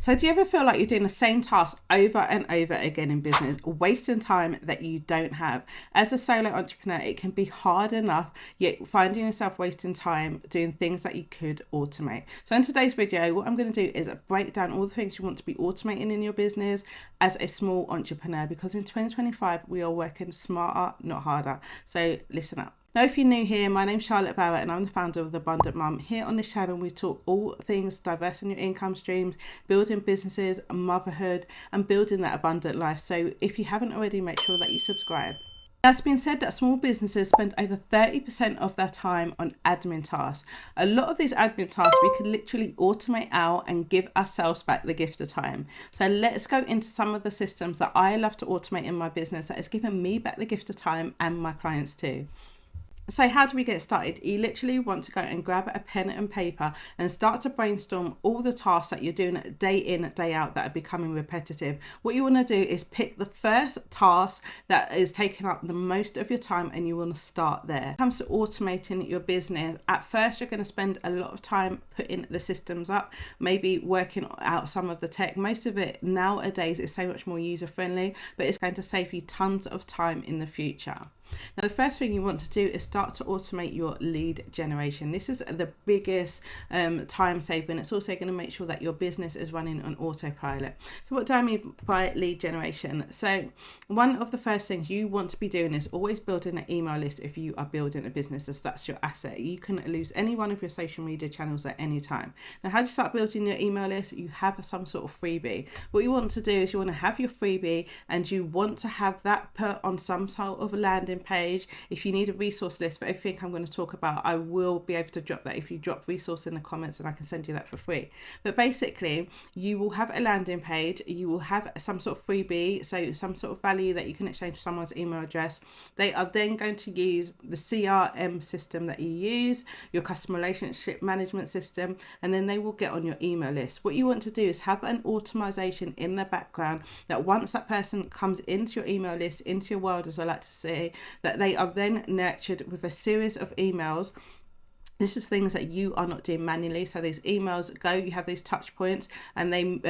So do you ever feel like you're doing the same task over and over again in business, wasting time that you don't have? As a solo entrepreneur, it can be hard enough, yet finding yourself wasting time doing things that you could automate. So in today's video, what I'm going to do is break down all the things you want to be automating in your business as a small entrepreneur, because in 2025, we are working smarter, not harder. So listen up. Now, if you're new here, my name's Charlotte Barrett and I'm the founder of The Abundant Mum. Here on this channel, we talk all things diversifying your income streams, building businesses, motherhood, and building that abundant life. So if you haven't already, make sure that you subscribe. Now, it's been said that small businesses spend over 30% of their time on admin tasks. A lot of these admin tasks we can literally automate out and give ourselves back the gift of time. So let's go into some of the systems that I love to automate in my business that has given me back the gift of time and my clients too. So how do we get started? You literally want to go and grab a pen and paper and start to brainstorm all the tasks that you're doing day in, day out that are becoming repetitive. What you want to do is pick the first task that is taking up the most of your time and you want to start there. When it comes to automating your business, at first you're going to spend a lot of time putting the systems up, maybe working out some of the tech. Most of it nowadays is so much more user friendly, but it's going to save you tons of time in the future. Now, the first thing you want to do is start to automate your lead generation. This is the biggest time saver, and it's also going to make sure that your business is running on autopilot. So what do I mean by lead generation? So one of the first things you want to be doing is always building an email list. If you are building a business, as that's your asset, you can lose any one of your social media channels at any time. Now, how do you start building your email list? You have some sort of freebie. What you want to do is you want to have your freebie and you want to have that put on some sort of landing page. If you need a resource list for everything I'm going to talk about, I will be able to drop that if you drop resource in the comments, and I can send you that for free. But basically, you will have a landing page, you will have some sort of freebie, so some sort of value that you can exchange for someone's email address. They are then going to use the CRM system that you use, your customer relationship management system, and then they will get on your email list. What you want to do is have an automation in the background that once that person comes into your email list, into your world, as I like to say, that they are then nurtured with a series of emails. This is things that you are not doing manually. So these emails go, you have these touch points, and they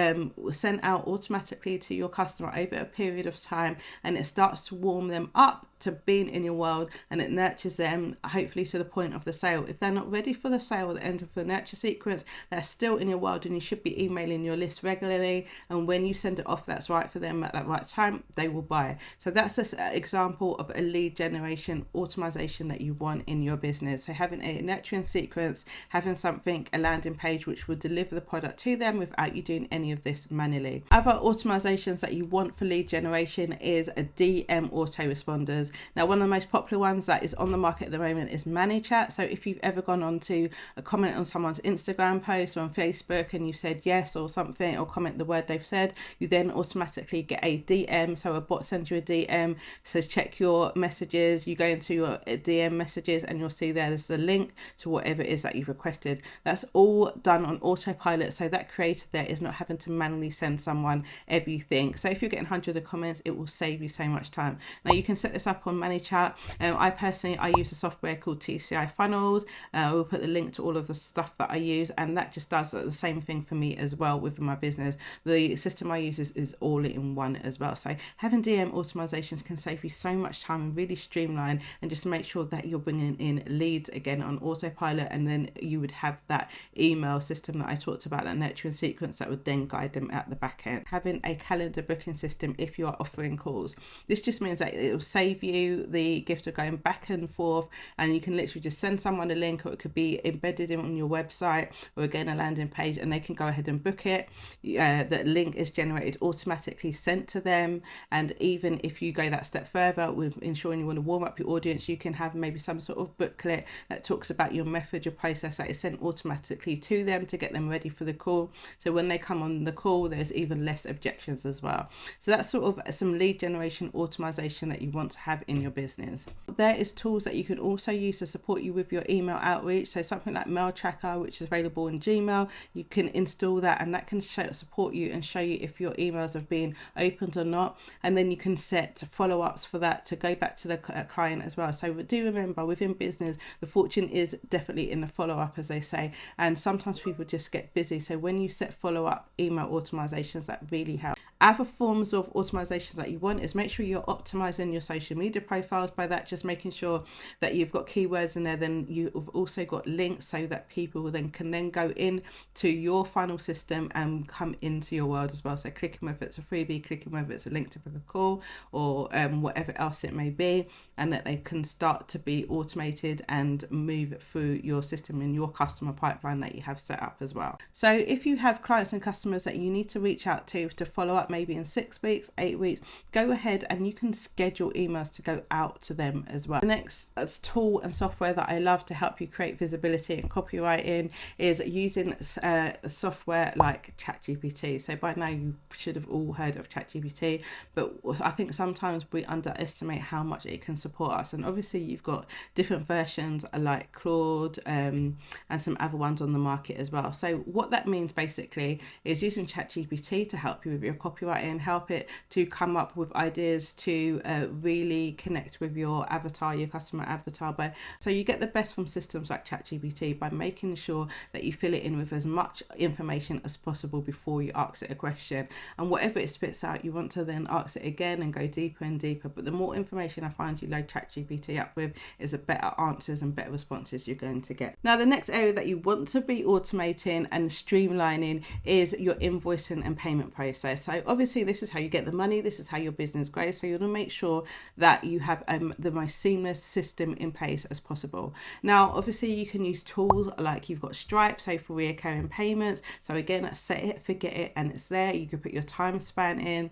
sent out automatically to your customer over a period of time, and it starts to warm them up to being in your world, and it nurtures them hopefully to the point of the sale. If they're not ready for the sale at the end of the nurture sequence, they're still in your world, and you should be emailing your list regularly, and when you send it off that's right for them at that right time, they will buy. So that's an example of a lead generation automation that you want in your business. So having a nurturing sequence, having something, a landing page which will deliver the product to them without you doing any of this manually. Other automations that you want for lead generation is a DM autoresponders. Now, one of the most popular ones that is on the market at the moment is ManyChat. So if you've ever gone on to a comment on someone's Instagram post or on Facebook and you've said yes or something, or comment the word they've said, you then automatically get a DM. So a bot sends you a DM, says check your messages. You go into your DM messages and you'll see there's a link to whatever it is that you've requested. That's all done on autopilot, so that creator there is not having to manually send someone everything. So if you're getting hundreds of comments, it will save you so much time. Now, you can set this up on ManyChat. I use a software called TCI Funnels. We'll put the link to all of the stuff that I use, and that just does the same thing for me as well within my business. The system I use is all in one as well. So having DM automations can save you so much time and really streamline and just make sure that you're bringing in leads again on autopilot, and then you would have that email system that I talked about, that nurturing sequence that would then guide them at the back end. Having a calendar booking system if you are offering calls. This just means that it will save you the gift of going back and forth, and you can literally just send someone a link, or it could be embedded in on your website or again a landing page, and they can go ahead and book it. The link is generated automatically, sent to them, and even if you go that step further with ensuring you want to warm up your audience, you can have maybe some sort of booklet that talks about your method, your process, that is sent automatically to them to get them ready for the call. So when they come on the call, there's even less objections as well. So that's sort of some lead generation automation that you want to have have in your business. There is tools that you can also use to support you with your email outreach. So something like Mail Tracker, which is available in Gmail, you can install that, and that can support you and show you if your emails have been opened or not. And then you can set follow-ups for that to go back to the client as well. So do remember, within business, the fortune is definitely in the follow-up, as they say, and sometimes people just get busy. So when you set follow-up email automatizations, that really helps. Other forms of automatizations that you want is make sure you're optimizing your social media profiles. By that, just making sure that you've got keywords in there. Then you've also got links so that people can then go in to your funnel system and come into your world as well. So clicking whether it's a freebie, clicking whether it's a link to book a call, or whatever else it may be, and that they can start to be automated and move through your system in your customer pipeline that you have set up as well. So if you have clients and customers that you need to reach out to follow up maybe in 6 weeks, 8 weeks, go ahead and you can schedule emails to go out to them as well. The next tool and software that I love to help you create visibility and copywriting is using software like ChatGPT. So by now you should have all heard of ChatGPT, but I think sometimes we underestimate how much it can support us. And obviously you've got different versions like Claude and some other ones on the market as well. So what that means basically is using ChatGPT to help you with your copywriting, help it to come up with ideas to really connect with your avatar, your customer avatar. So you get the best from systems like ChatGPT by making sure that you fill it in with as much information as possible before you ask it a question. And whatever it spits out, you want to then ask it again and go deeper and deeper. But the more information I find you load ChatGPT up with, is the better answers and better responses you're going to get. Now, the next area that you want to be automating and streamlining is your invoicing and payment process. So obviously this is how you get the money, this is how your business grows. So you want to make sure that you have the most seamless system in place as possible. Now, obviously you can use tools like you've got Stripe, so for recurring payments. So again, set it, forget it, and it's there. You can put your time span in.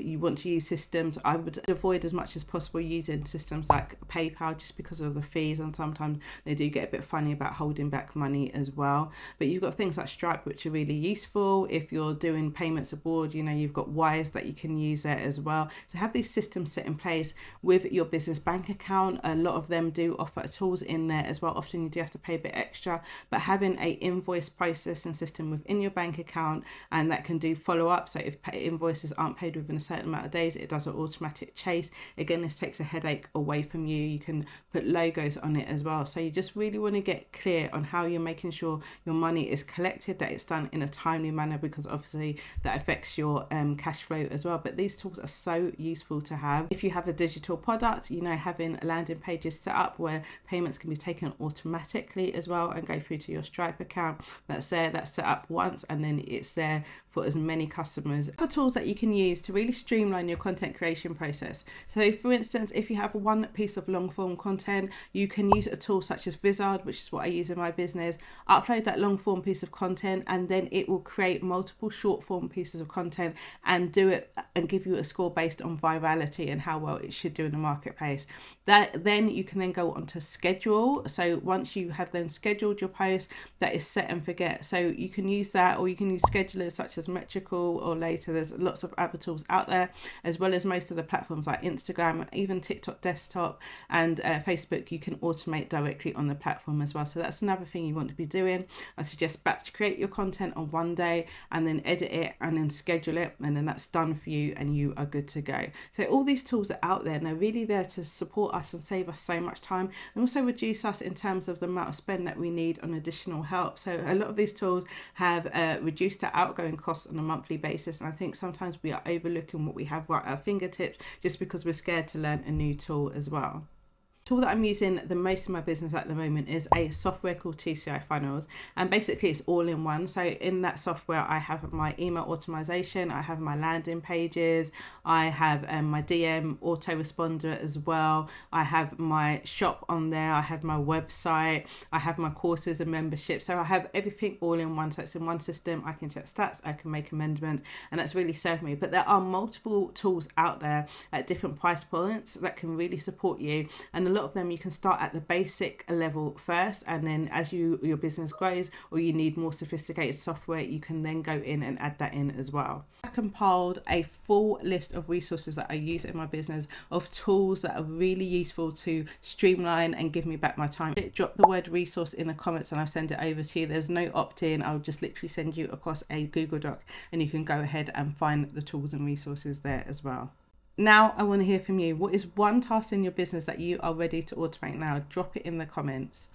You want to use systems. I would avoid as much as possible using systems like PayPal, just because of the fees, and sometimes they do get a bit funny about holding back money as well. But you've got things like Stripe, which are really useful if you're doing payments abroad. You know, you've got Wires that you can use there as well. So have these systems set in place with your business bank account. A lot of them do offer tools in there as well. Often you do have to pay a bit extra, but having a invoice processing system within your bank account, and that can do follow-up. So if invoices aren't paid within a certain amount of days, it does an automatic chase. Again, this takes a headache away from you. You can put logos on it as well. So you just really want to get clear on how you're making sure your money is collected, that it's done in a timely manner, because obviously that affects your cash flow as well. But these tools are so useful to have. If you have a digital product, you know, having landing pages set up where payments can be taken automatically as well and go through to your Stripe account, that's there, that's set up once, and then it's there for as many customers. Other tools that you can use to really streamline your content creation process. So for instance, if you have one piece of long form content, you can use a tool such as Vizard, which is what I use in my business. Upload that long form piece of content, and then it will create multiple short form pieces of content and do it and give you a score based on virality and how well it should do in the marketplace. That then you can then go on to schedule. So once you have then scheduled your post, that is set and forget. So you can use that, or you can use schedulers such as Metrical or Later. There's lots of other tools out there, as well as most of the platforms like Instagram, even TikTok desktop and Facebook. You can automate directly on the platform as well. So that's another thing you want to be doing. I suggest batch create your content on one day and then edit it and then schedule it, and then that's done for you and you are good to go. So all these tools are out there and they're really there to support us and save us so much time, and also reduce us in terms of the amount of spend that we need on additional help. So a lot of these tools have reduced our outgoing costs on a monthly basis, and I think sometimes we are overlooking what we have right at our fingertips just because we're scared to learn a new tool as well. Tool that I'm using the most in my business at the moment is a software called TCI Funnels, and basically it's all in one. So in that software I have my email automation, I have my landing pages, I have my DM autoresponder as well, I have my shop on there, I have my website, I have my courses and memberships. So I have everything all in one. So it's in one system. I can check stats, I can make amendments, and that's really served me. But there are multiple tools out there at different price points that can really support you, and a lot of them you can start at the basic level first, and then as your business grows or you need more sophisticated software, you can then go in and add that in as well. I compiled a full list of resources that I use in my business, of tools that are really useful to streamline and give me back my time. Drop the word resource in the comments and I'll send it over to you. There's no opt-in. I'll just literally send you across a Google Doc and you can go ahead and find the tools and resources there as well. Now I want to hear from you. What is one task in your business that you are ready to automate now? Drop it in the comments.